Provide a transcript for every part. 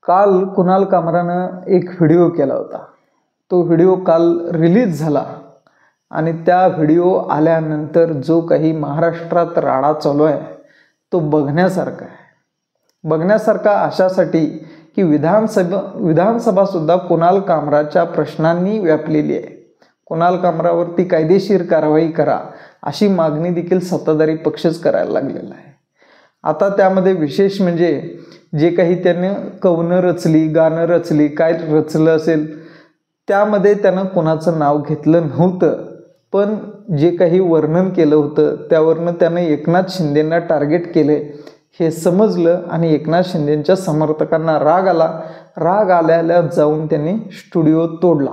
काल कुणाल कामरानं एक व्हिडिओ केला होता. तो व्हिडिओ काल रिलीज झाला आणि त्या व्हिडिओ आल्यानंतर जो काही महाराष्ट्रात राडा चालू आहे तो बघण्यासारखा आहे. बघण्यासारखा अशासाठी की विधानसभा सुद्धा कुणाल कामराच्या प्रश्नांनी व्यापलेली आहे. कुणाल कामरावरती कायदेशीर कारवाई करा अशी मागणी देखील सत्ताधारी पक्षच करायला लागलेला आहे. आता त्यामध्ये विशेष म्हणजे जे काही त्याने कवनं रचली, गाणं रचली, काय रचलं असेल त्यामध्ये त्यानं कोणाचं नाव घेतलं नव्हतं, पण जे काही वर्णन केलं होतं त्यावरनं त्यानं एकनाथ शिंदेंना टार्गेट केले हे समजलं आणि एकनाथ शिंदेंच्या समर्थकांना राग आला. राग आल्याला जाऊन त्यांनी स्टुडिओ तोडला.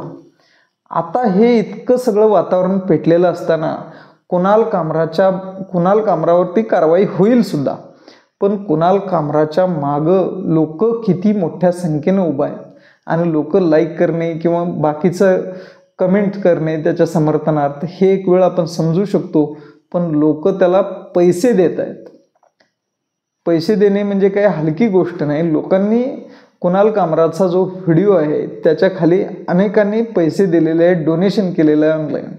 आता हे इतकं सगळं वातावरण पेटलेलं असताना कुणाल कामरावरती कारवाई होईल सुद्धा, पण कुणाल कामराच्या मागं लोक किती मोठ्या संख्येनं उभा आहेत आणि लोक लाईक करणे किंवा बाकीचं कमेंट करणे त्याच्या समर्थनार्थ हे एक वेळ आपण समजू शकतो, पण लोक त्याला पैसे देत आहेत. पैसे देणे म्हणजे काही हलकी गोष्ट नाही. लोकांनी कुणाल कामराचा जो व्हिडिओ आहे त्याच्या खाली अनेकांनी पैसे दिलेले आहेत, डोनेशन केलेलं आहे ऑनलाईन.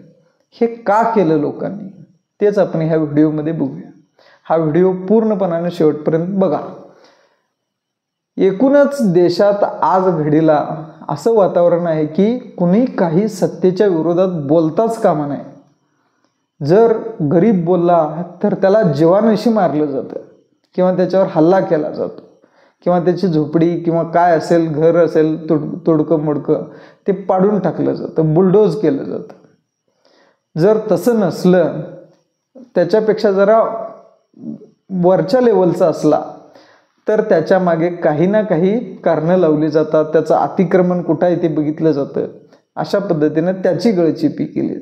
हे का केलं लोकांनी तेच आपण ह्या व्हिडिओमध्ये बघूया. हा व्हिडिओ पूर्णपणाने शेवटपर्यंत बघा. एकूणच देशात आज घडीला असं वातावरण आहे की कुणी काही सत्तेच्या विरोधात बोलताच कामा नये. जर गरीब बोलला तर त्याला जीवानिशी मारलं जातं किंवा त्याच्यावर हल्ला केला जातो किंवा त्याची झोपडी किंवा काय असेल, घर असेल तोडकं मोडकं ते पाडून टाकलं जातं, बुलडोज केलं जातं. जर तसं नसलं, त्याच्यापेक्षा जरा वरच्या लेवलचा असला तर त्याच्या मागे काही ना काही कारणं लावली जातात. त्याचं अतिक्रमण कुठं आहे ते बघितलं जातं. अशा पद्धतीनं त्याची गळचेपी केली.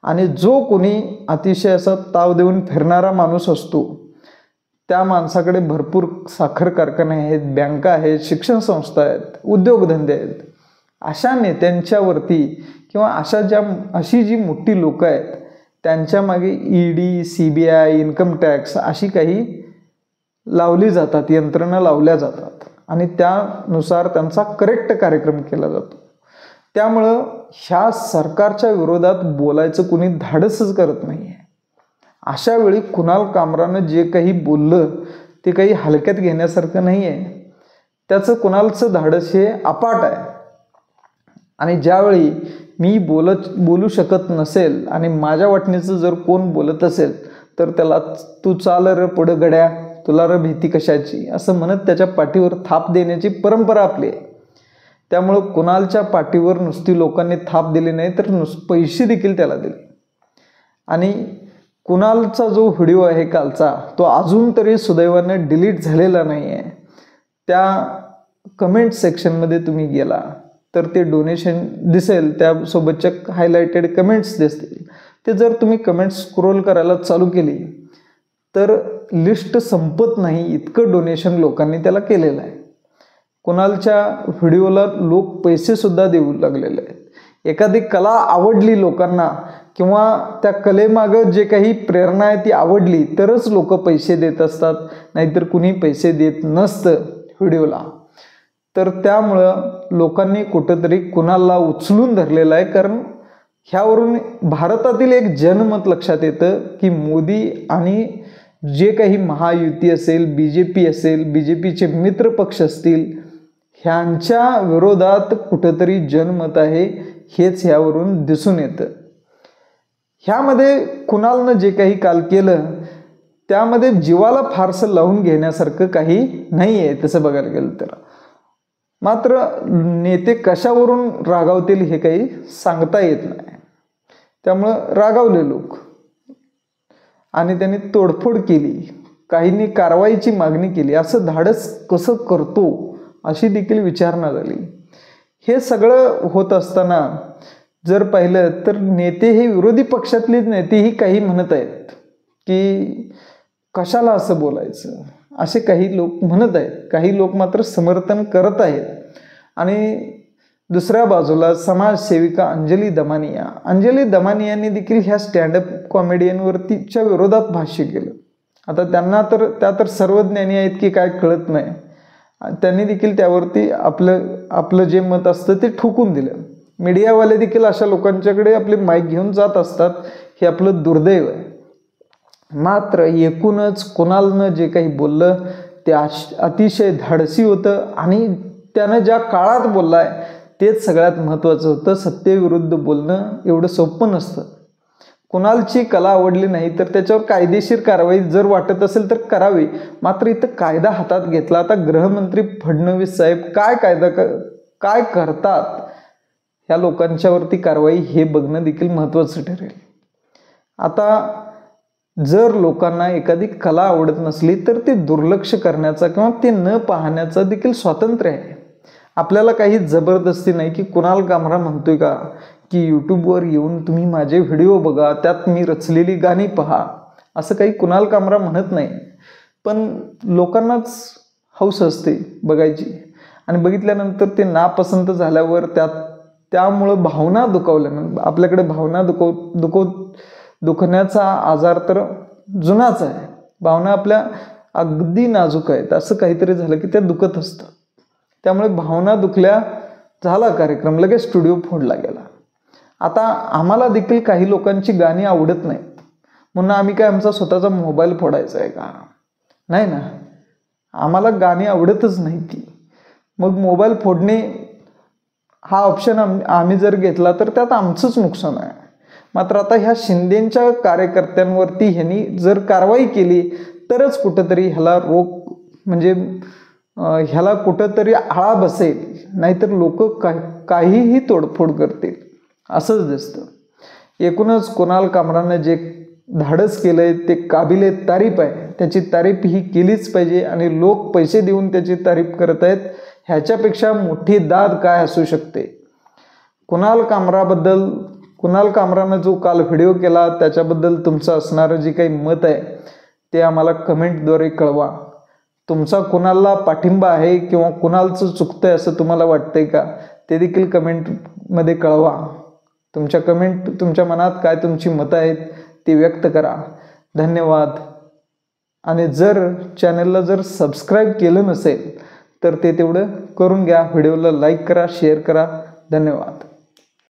आणि जो कोणी अतिशय असा ताव देऊन फिरणारा माणूस असतो त्या माणसाकडे भरपूर साखर कारखाने आहेत, बँका आहेत, शिक्षण संस्था आहेत, उद्योगधंदे आहेत. अशा नेत्यांच्यावरती किंवा अशी जी मोठी लोक आहेत त्यांच्या मागे ईडी, CBI, इन्कम टॅक्स अशी काही लावली जातात, यंत्रणा लावल्या जातात आणि त्यानुसार त्यांचा करेक्ट कार्यक्रम केला जातो. त्यामुळं ह्या सरकारच्या विरोधात बोलायचं कुणी धाडसच करत नाही आहे. अशा वेळी कुणाल कामरानं जे काही बोललं ते काही हलक्यात घेण्यासारखं नाही आहे. त्याचं कुणालचं धाडस हे अपाट आहे. आणि ज्यावेळी मी बोलू शकत नसेल आणि माझ्या वाटणीचं जर कोण बोलत असेल तर त्याला तू चाल र पुढं गड्या, तुला र भीती कशाची असं म्हणत त्याच्या पाठीवर थाप देण्याची परंपरा आपली आहे. त्यामुळं कुणालच्या पाठीवर नुसती लोकांनी थाप दिली नाही तर पैसे देखील त्याला दिले. आणि कुणालचा जो व्हिडिओ आहे कालचा तो अजून तरी सुदैवाने डिलीट झालेला नाही आहे. त्या कमेंट सेक्शनमध्ये तुम्ही गेला तर ते डोनेशन दिसेल, त्यासोबतच्या हायलाइटेड कमेंट्स दिसतील. ते जर तुम्ही कमेंट्स स्क्रोल करायला चालू केली तर लिस्ट संपत नाही, इतकं डोनेशन लोकांनी त्याला केलेलं आहे. कुणालच्या व्हिडिओला लोक पैसे सुद्धा देऊ लागलेले आहेत. एखादी कला आवडली लोकांना किंवा त्या कलेमागं जे काही प्रेरणा आहे ती आवडली तरच लोक पैसे देत असतात, नाहीतर कुणी पैसे देत नसतं व्हिडिओला. तर त्यामुळं लोकांनी कुठंतरी कुणालला उचलून धरलेलं आहे. कारण ह्यावरून भारतातील एक जनमत लक्षात येतं की मोदी आणि जे काही महायुती असेल, BJP असेल, BJPचे मित्र पक्ष असतील, ह्यांच्या विरोधात कुठंतरी जनमत आहे हेच ह्यावरून दिसून येतं. ह्यामध्ये कुणालनं जे काही काल केलं त्यामध्ये जीवाला फारसं लावून घेण्यासारखं काही नाही आहे तसं बघायला गेलं तर. मात्र नेते कशावरून रागावतील हे काही सांगता येत नाही. त्यामुळं रागावले लोक आणि त्यांनी तोडफोड केली, काहींनी कारवाईची मागणी केली. असं धाडस कसं करतो अशी देखील विचारणा झाली. हे सगळं होत असताना जर पाहिलं तर नेते हे विरोधी पक्षातलेच नेतेही काही म्हणत आहेत की कशाला असं बोलायचं, असे काही लोक म्हणत आहेत. काही लोक मात्र समर्थन करत आहेत. आणि दुसऱ्या बाजूला समाजसेविका अंजली दमानियांनी देखील ह्या स्टँडअप कॉमेडियनवरतीच्या विरोधात भाष्य केलं. आता त्यांना तर त्या सर्वज्ञानी आहेत की काय कळत नाही. त्यांनी देखील त्यावरती आपलं जे मत असतं ते ठोकून दिलं. मीडियावाले देखील अशा लोकांच्याकडे आपले माईक घेऊन जात असतात, हे आपलं दुर्दैव आहे. मात्र एकूणच कुणालनं जे काही बोललं ते अतिशय धाडसी होतं आणि त्यानं ज्या काळात बोललाय तेच सगळ्यात महत्त्वाचं होतं. सत्तेविरुद्ध बोलणं एवढं सोपं नसतं. कुणालची कला आवडली नाही तर त्याच्यावर कायदेशीर कारवाई जर वाटत असेल तर करावी. मात्र इथं कायदा हातात घेतला. आता गृहमंत्री फडणवीस साहेब काय करतात ह्या लोकांच्यावरती कारवाई हे बघणं देखील महत्त्वाचं ठरेल. आता जर लोकांना एखादी कला आवडत नसली तर ते दुर्लक्ष करण्याचा किंवा ते न पाहण्याचा देखील स्वातंत्र्य आहे. आपल्याला काही जबरदस्ती नाही की कुणाल कामरा म्हणतोय का की यूट्यूबवर येऊन तुम्ही माझे व्हिडिओ बघा, त्यात मी रचलेली गाणी पहा, असं काही कुणाल कामरा म्हणत नाही. पण लोकांनाच हौस असते बघायची आणि बघितल्यानंतर ते नापसंत झाल्यावर त्यामुळं भावना दुखावल्यानंतर आपल्याकडे भावना दुखण्याचा आजार तर जुनाच आहे. भावना आपल्या अगदी नाजूक आहेत. असं काहीतरी झालं की त्या दुखत असतं. त्यामुळे भावना दुखल्या, झाला कार्यक्रम, लगेच स्टुडिओ फोडला गेला. आता आम्हाला देखील काही लोकांची गाणी आवडत नाहीत म्हणून आम्ही काय आमचा स्वतःचा मोबाईल फोडायचा आहे का? नाही ना, आम्हाला गाणी आवडतच नाही ती. मग मोबाईल फोडणे हा ऑप्शन आम्ही जर घेतला तर त्यात आमचंच नुकसान आहे. मात्र आता ह्या शिंदेच्या कार्यकर्त्यांवरती ह्यांनी जर कारवाई केली तरच कुठंतरी ह्याला ह्याला कुठंतरी आळा बसेल, नाहीतर लोक काहीही तोडफोड करतील असंच दिसतं. एकूणच कुणाल कामरानं जे धाडस केलंय ते काबिले तारीफ आहे. त्याची तारीफ ही केलीच पाहिजे आणि लोक पैसे देऊन त्याची तारीफ करत आहेत. ह्याच्यापेक्षा मोठी दाद काय असू शकते? कुणाल कामरानं जो काल व्हिडिओ केला त्याच्याबद्दल तुमचं असणारं जे काही मत आहे ते आम्हाला कमेंटद्वारे कळवा. तुमचा कुणालला पाठिंबा आहे किंवा कुणालचं चुकतंय असं तुम्हाला वाटतंय का ते देखील कमेंटमध्ये कळवा. तुमच्या मनात काय तुमची मतं आहेत ती व्यक्त करा. धन्यवाद. आणि चॅनलला जर सबस्क्राईब केलं नसेल तर ते तेवढं करून घ्या. व्हिडिओला लाईक करा, शेअर करा. धन्यवाद.